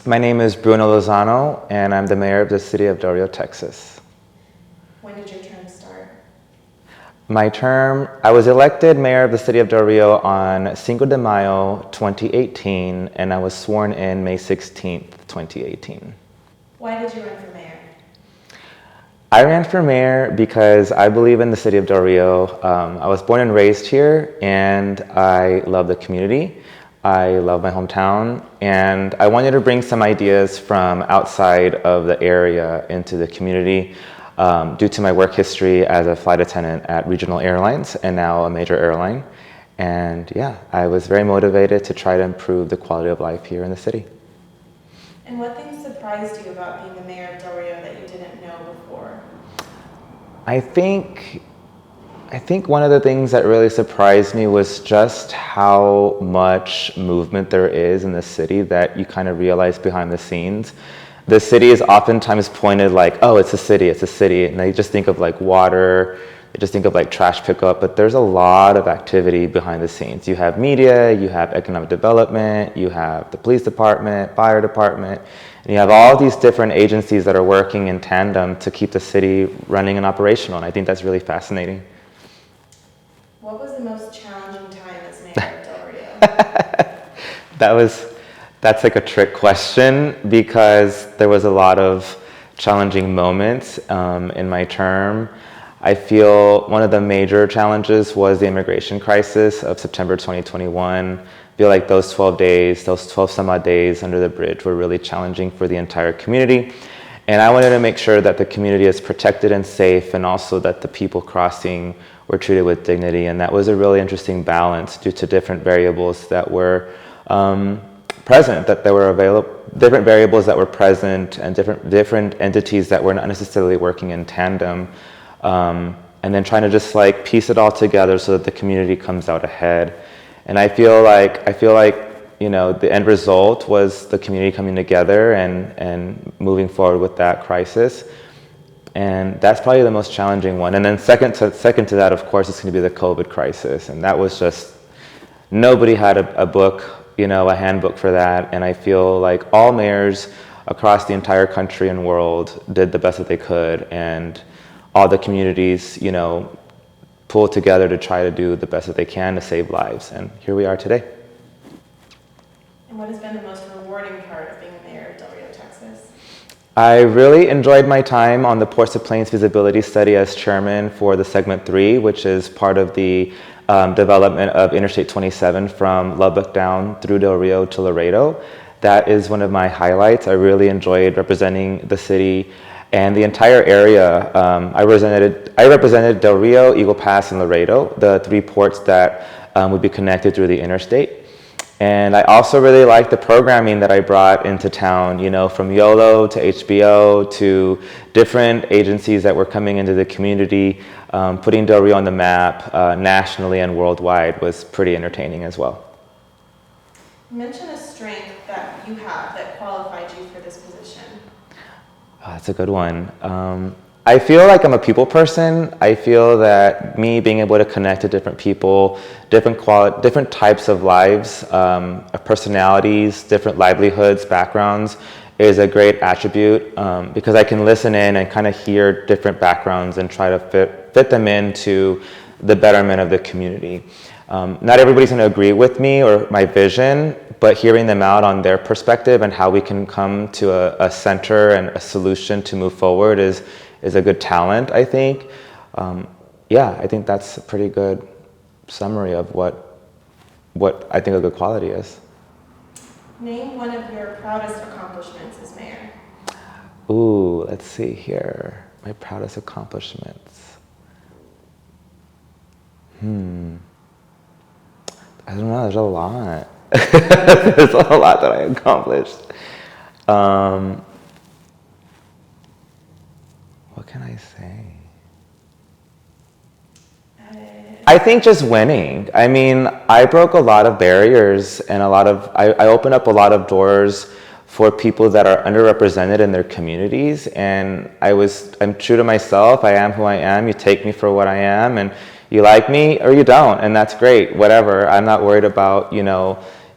My name is Bruno Lozano, and I'm the mayor of the city of Del Rio, Texas. When did your term start? I was elected mayor of the city of Del Rio on Cinco de Mayo 2018, and I was sworn in May 16th, 2018. Why did you run for mayor? I ran for mayor because I believe in the city of Del Rio. I was born and raised here, and I love the community. I love my hometown, and I wanted to bring some ideas from outside of the area into the community due to my work history as a flight attendant at regional airlines and now a major airline. And yeah, I was very motivated to try to improve the quality of life here in the city. And what things surprised you about being the mayor of Del Rio that you didn't know before? I think one of the things that really surprised me was just how much movement there is in the city that you kind of realize behind the scenes. The city is oftentimes pointed like, oh, it's a city, and they just think of like water, they just think of like trash pickup, but there's a lot of activity behind the scenes. You have media, you have economic development, you have the police department, fire department, and you have all these different agencies that are working in tandem to keep the city running and operational, and I think that's really fascinating. What was the most challenging time as mayor of Del Rio? That's like a trick question because there was a lot of challenging moments in my term. I feel one of the major challenges was the immigration crisis of September 2021. I feel like those 12 days, those 12 some odd days under the bridge were really challenging for the entire community. And I wanted to make sure that the community is protected and safe, and also that the people crossing were treated with dignity. And that was a really interesting balance due to different variables that were present, that there were different variables that were present, and different entities that were not necessarily working in tandem. And then trying to just like piece it all together so that the community comes out ahead. And I feel like you know, the end result was the community coming together and moving forward with that crisis. And that's probably the most challenging one. And then second to that, of course, is going to be the COVID crisis. And that was just, nobody had a book, you know, a handbook for that. And I feel like all mayors across the entire country and world did the best that they could. And all the communities, you know, pulled together to try to do the best that they can to save lives. And here we are today. And what has been the most rewarding part of being mayor of Del Rio, Texas? I really enjoyed my time on the Ports of Plains feasibility study as chairman for the segment 3, which is part of the development of Interstate 27 from Lubbock down through Del Rio to Laredo. That is one of my highlights. I really enjoyed representing the city and the entire area. I represented Del Rio, Eagle Pass, and Laredo, the 3 ports that would be connected through the interstate. And I also really liked the programming that I brought into town, you know, from YOLO to HBO to different agencies that were coming into the community. Putting Del Rio on the map nationally and worldwide was pretty entertaining as well. Mention a strength that you have that qualified you for this position. Oh, that's a good one. I feel like I'm a people person. I feel that me being able to connect to different people, different types of lives, personalities, different livelihoods, backgrounds, is a great attribute because I can listen in and kind of hear different backgrounds and try to fit them into the betterment of the community. Not everybody's going to agree with me or my vision, but hearing them out on their perspective and how we can come to a center and a solution to move forward is a good talent, I think. Yeah, I think that's a pretty good summary of what I think a good quality is. Name one of your proudest accomplishments as mayor. Ooh, let's see here. My proudest accomplishments. I don't know, there's a lot. There's a lot that I accomplished. What can I say? I think just winning. I mean, I broke a lot of barriers and I opened up a lot of doors for people that are underrepresented in their communities. And I'm true to myself. I am who I am. You take me for what I am, and you like me or you don't, and that's great, whatever. I'm not worried about,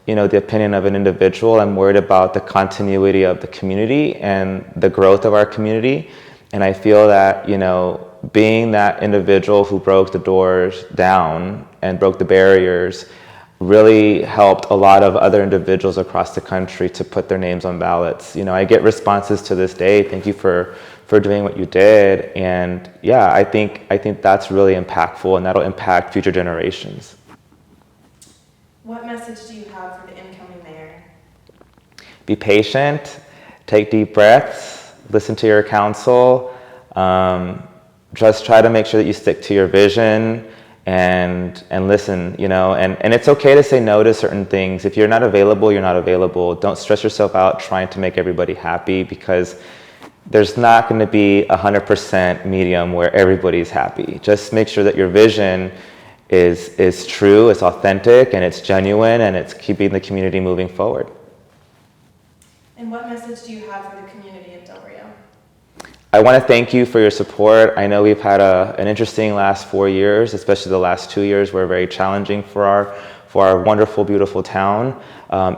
the opinion of an individual. I'm worried about the continuity of the community and the growth of our community. And I feel that, being that individual who broke the doors down and broke the barriers really helped a lot of other individuals across the country to put their names on ballots. I get responses to this day, thank you for doing what you did. And yeah, I think that's really impactful, and that'll impact future generations. What message do you have for the incoming mayor? Be patient, take deep breaths, listen to your council, just try to make sure that you stick to your vision and listen, and it's okay to say no to certain things. If you're not available, you're not available. Don't stress yourself out trying to make everybody happy, because there's not going to be 100% medium where everybody's happy. Just make sure that your vision is true, it's authentic, and it's genuine, and it's keeping the community moving forward. And what message do you have for the community of Del Rio? I want to thank you for your support. I know we've had an interesting last 4 years, especially the last 2 years were very challenging for our wonderful, beautiful town.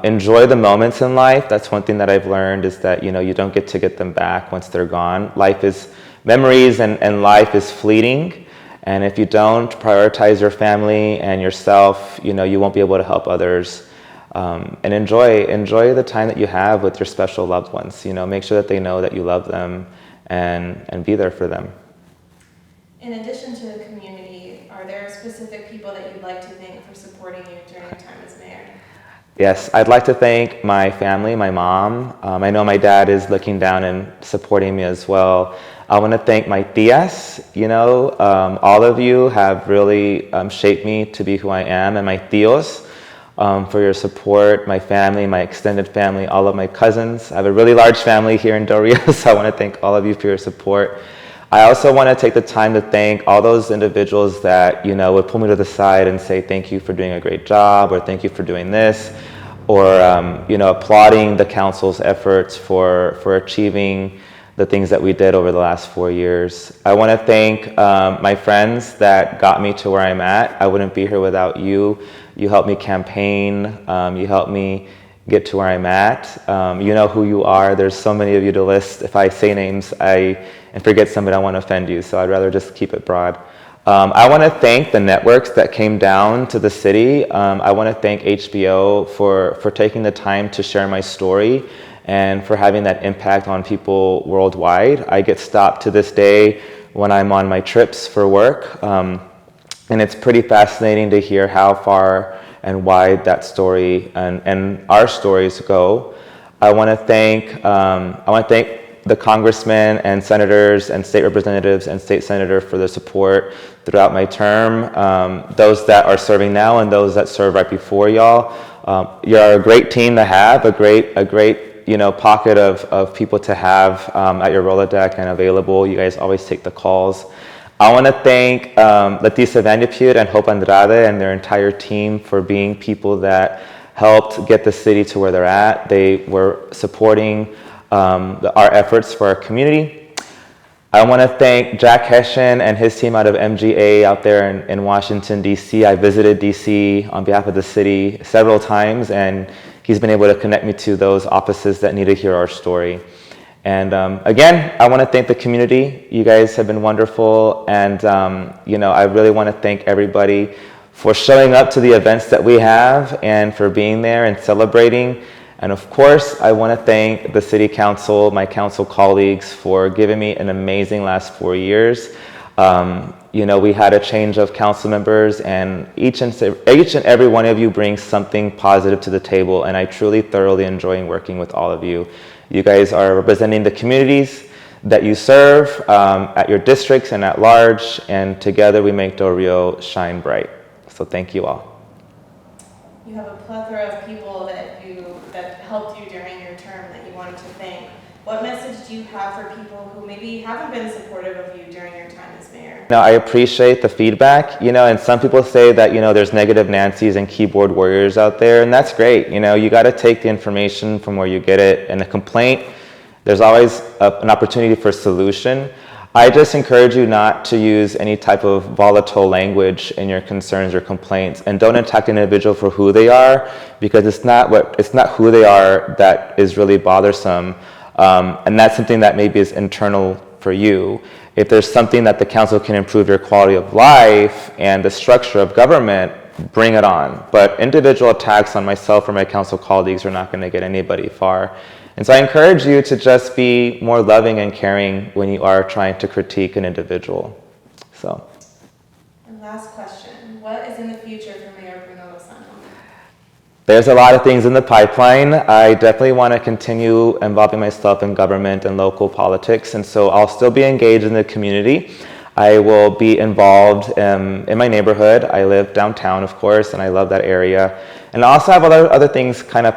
Enjoy the moments in life. That's one thing that I've learned, is that you don't get to get them back once they're gone. Life is memories, and life is fleeting. And if you don't prioritize your family and yourself, you won't be able to help others. And enjoy the time that you have with your special loved ones. Make sure that they know that you love them, and be there for them. In addition to the community, are there specific people that you'd like to thank for supporting you during your time as mayor? Yes, I'd like to thank my family, my mom. I know my dad is looking down and supporting me as well. I want to thank my tias. All of you have really shaped me to be who I am, and my tios for your support, my family, my extended family, all of my cousins. I have a really large family here in Del Rio, so I want to thank all of you for your support. I also want to take the time to thank all those individuals that, would pull me to the side and say, thank you for doing a great job, or thank you for doing this, or, applauding the council's efforts for achieving the things that we did over the last 4 years. I want to thank my friends that got me to where I'm at. I wouldn't be here without you. You helped me campaign. You helped me get to where I'm at. You know who you are. There's so many of you to list. If I say names and forget somebody, I want to offend you, so I'd rather just keep it broad. I want to thank the networks that came down to the city. I want to thank HBO for taking the time to share my story and for having that impact on people worldwide. I get stopped to this day when I'm on my trips for work, and it's pretty fascinating to hear how far and wide that story and our stories go. I want to thank the congressmen and senators and state representatives and state senator for the support throughout my term. Those that are serving now and those that served right before y'all. You're a great team to have, a great pocket of people to have at your Rolodeck and available. You guys always take the calls. I want to thank Letisa Vanderpute and Hope Andrade and their entire team for being people that helped get the city to where they're at. They were supporting our efforts for our community. I want to thank Jack Hessian and his team out of MGA out there in Washington, D.C. I visited D.C. on behalf of the city several times, and he's been able to connect me to those offices that need to hear our story. And again, I want to thank the community. You guys have been wonderful, and I really want to thank everybody for showing up to the events that we have and for being there and celebrating. And of course, I want to thank the City Council, my council colleagues, for giving me an amazing last 4 years. We had a change of council members, and each and every one of you brings something positive to the table, and I truly, thoroughly enjoy working with all of you. You guys are representing the communities that you serve at your districts and at large, and together we make Del Rio shine bright. So thank you all. You have a plethora of people that helped you during your term that you wanted to thank. What message do you have for people who maybe haven't been supportive of you during your time as mayor? I appreciate the feedback, and some people say that, there's negative Nancys and keyboard warriors out there, and that's great. You got to take the information from where you get it, and a complaint, there's always an opportunity for solution. I just encourage you not to use any type of volatile language in your concerns or complaints, and don't attack an individual for who they are, because it's not who they are that is really bothersome, and that's something that maybe is internal for you. If there's something that the council can improve your quality of life and the structure of government, bring it on. But individual attacks on myself or my council colleagues are not going to get anybody far. And so I encourage you to just be more loving and caring when you are trying to critique an individual. So. And last question, what is in the future for Mayor Bruno Lozano? There's a lot of things in the pipeline. I definitely want to continue involving myself in government and local politics, and so I'll still be engaged in the community. I will be involved in my neighborhood. I live downtown, of course, and I love that area. And I also have other things kind of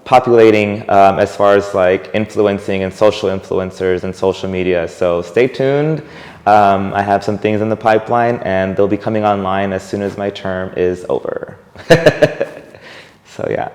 populating as far as like influencing and social influencers and social media. So stay tuned. I have some things in the pipeline, and they'll be coming online as soon as my term is over. So yeah.